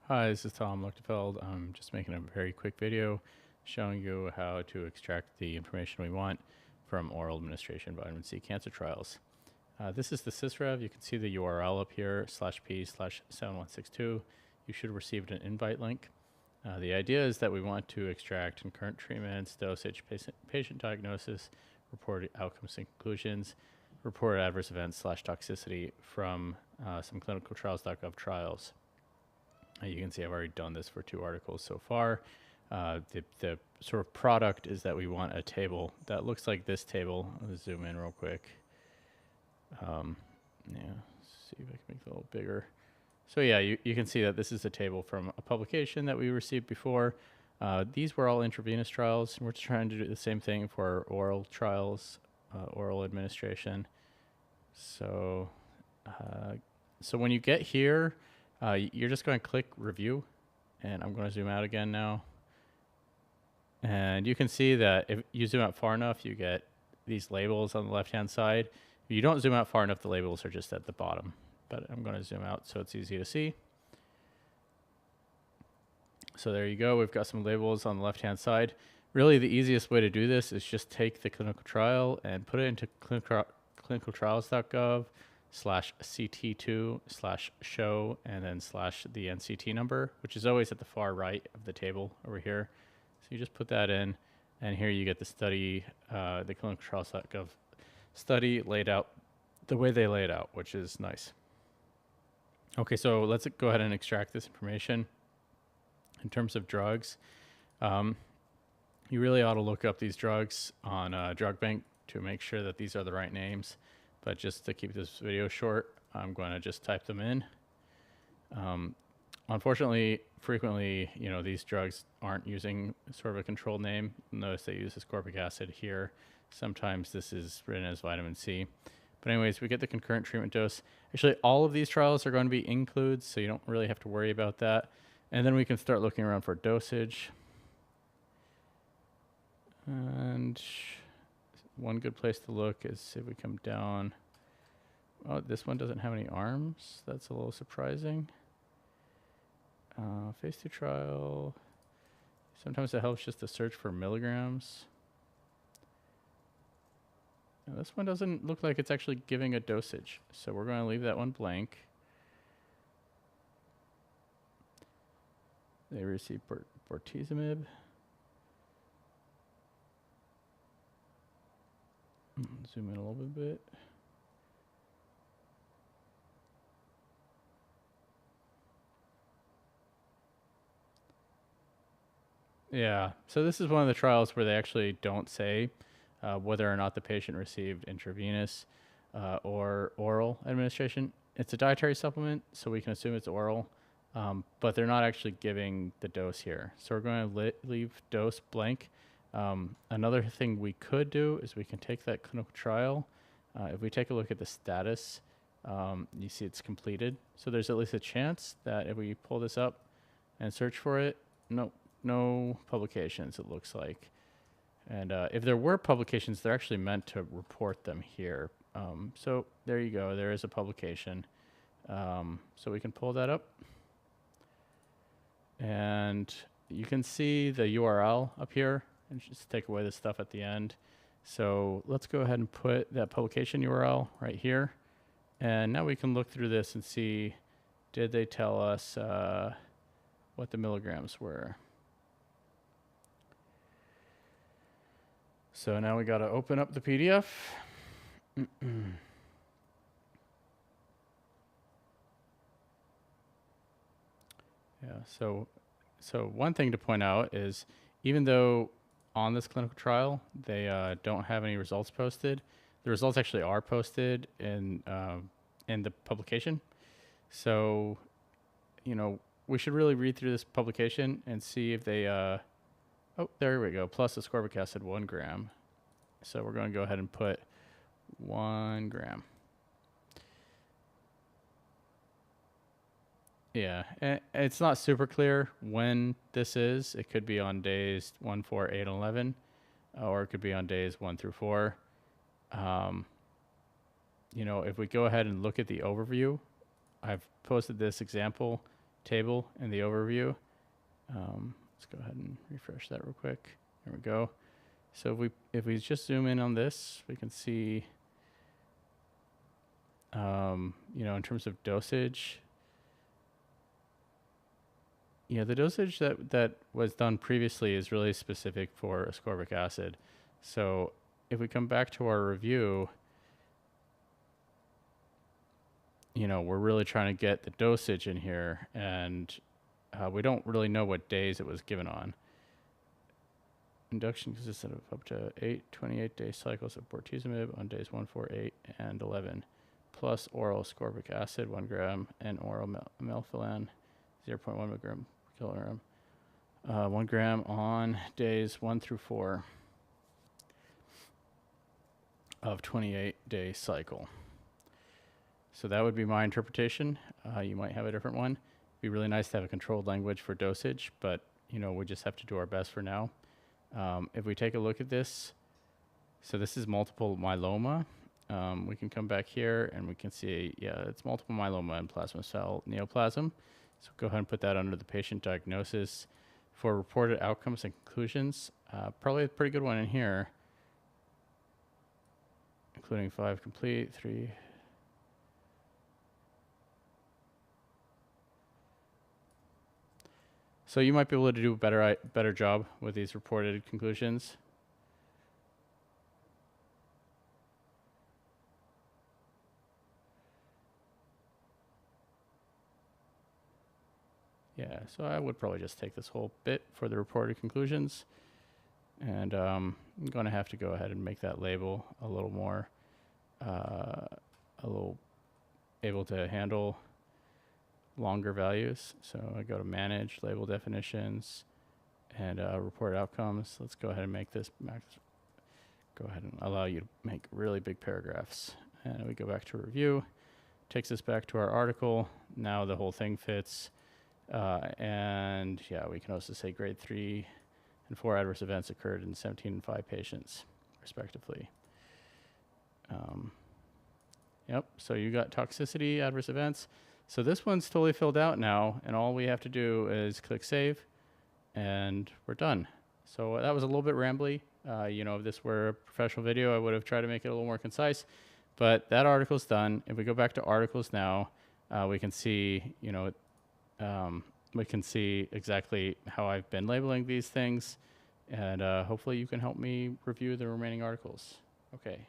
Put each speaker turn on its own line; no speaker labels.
Hi, this is Tom Luchtefeld. I'm just making a very quick video showing you how to extract the information we want from oral administration vitamin C cancer trials. This is the sysrev. You can see the URL up here, /p/7162. You should have received an invite link. The idea is that we want to extract concurrent treatments, dosage, patient diagnosis, reported outcomes and conclusions, reported adverse events / toxicity from some clinicaltrials.gov trials. You can see I've already done this for 2 articles so far. The sort of product is that we want a table that looks like this table. I'll zoom in real quick. Yeah, see if I can make it a little bigger. So yeah, you can see that this is a table from a publication that we received before. These were all intravenous trials, and we're trying to do the same thing for oral trials, oral administration. So when you get here, you're just going to click review, and I'm going to zoom out again now. And you can see that if you zoom out far enough, you get these labels on the left-hand side. If you don't zoom out far enough, the labels are just at the bottom. But I'm going to zoom out so it's easy to see. So there you go. We've got some labels on the left-hand side. Really, the easiest way to do this is just take the clinical trial and put it into clinicaltrials.gov /CT2/show and then /the NCT number, which is always at the far right of the table over here. So you just put that in, and here you get the study, the clinicaltrials.gov study laid out the way they lay it out, which is nice. Okay, so let's go ahead and extract this information. In terms of drugs, you really ought to look up these drugs on Drug Bank to make sure that these are the right names. But just to keep this video short, I'm going to just type them in. Unfortunately, frequently, these drugs aren't using sort of a controlled name. Notice they use ascorbic acid here. Sometimes this is written as vitamin C. But anyways, we get the concurrent treatment dose. Actually, all of these trials are going to be includes, so you don't really have to worry about that. And then we can start looking around for dosage. And one good place to look is if we come down. Oh, this one doesn't have any arms. That's a little surprising. Phase 2 trial. Sometimes it helps just to search for milligrams. Now, this one doesn't look like it's actually giving a dosage, so we're going to leave that one blank. They received bortezomib. Zoom in a little bit. Yeah, so this is one of the trials where they actually don't say whether or not the patient received intravenous or oral administration. It's a dietary supplement, so we can assume it's oral, but they're not actually giving the dose here. So we're going to leave dose blank. Another thing we could do is we can take that clinical trial. If we take a look at the status, you see it's completed. So there's at least a chance that if we pull this up and search for it, no publications, it looks like. And if there were publications, they're actually meant to report them here. So there you go. There is a publication. So we can pull that up. And you can see the URL up here. And just take away the stuff at the end. So let's go ahead and put that publication URL right here. And now we can look through this and see, did they tell us what the milligrams were? So now we got to open up the PDF. Yeah, so one thing to point out is even though on this clinical trial they don't have any results posted, the results actually are posted in the publication. So, we should really read through this publication and see if they, oh, there we go, plus ascorbic acid 1 gram. So we're going to go ahead and put 1 gram. Yeah, it's not super clear when this is. It could be on days 1, 4, 8, and 11, or it could be on days 1 through 4. If we go ahead and look at the overview, I've posted this example table in the overview. Let's go ahead and refresh that real quick. There we go. So if we just zoom in on this, we can see, in terms of dosage, the dosage that was done previously is really specific for ascorbic acid. So if we come back to our review, we're really trying to get the dosage in here, and we don't really know what days it was given on. Induction consisted of up to 8 28-day cycles of bortezomib on days 1, 4, 8, and 11, plus oral ascorbic acid 1 gram and oral melphalan 0.1 milligram per kilogram, 1 gram on days 1 through 4 of 28-day cycle. So that would be my interpretation. You might have a different one. It'd be really nice to have a controlled language for dosage, but we just have to do our best for now. If we take a look at this, so this is multiple myeloma. We can come back here and we can see, it's multiple myeloma and plasma cell neoplasm. So go ahead and put that under the patient diagnosis. For reported outcomes and conclusions, probably a pretty good one in here, including 5 complete, 3. So you might be able to do a better job with these reported conclusions. Yeah, so I would probably just take this whole bit for the reported conclusions. And I'm going to have to go ahead and make that label a little more, able to handle longer values. So I go to manage, label definitions, and report outcomes. Let's go ahead and make this go ahead and allow you to make really big paragraphs. And we go back to review, takes us back to our article. Now the whole thing fits. And we can also say grade 3 and 4 adverse events occurred in 17 and 5 patients, respectively. So you got toxicity, adverse events. So this one's totally filled out now, and all we have to do is click save, and we're done. So that was a little bit rambly. If this were a professional video, I would have tried to make it a little more concise, but that article's done. If we go back to articles now, we can see, we can see exactly how I've been labeling these things, and hopefully you can help me review the remaining articles. Okay.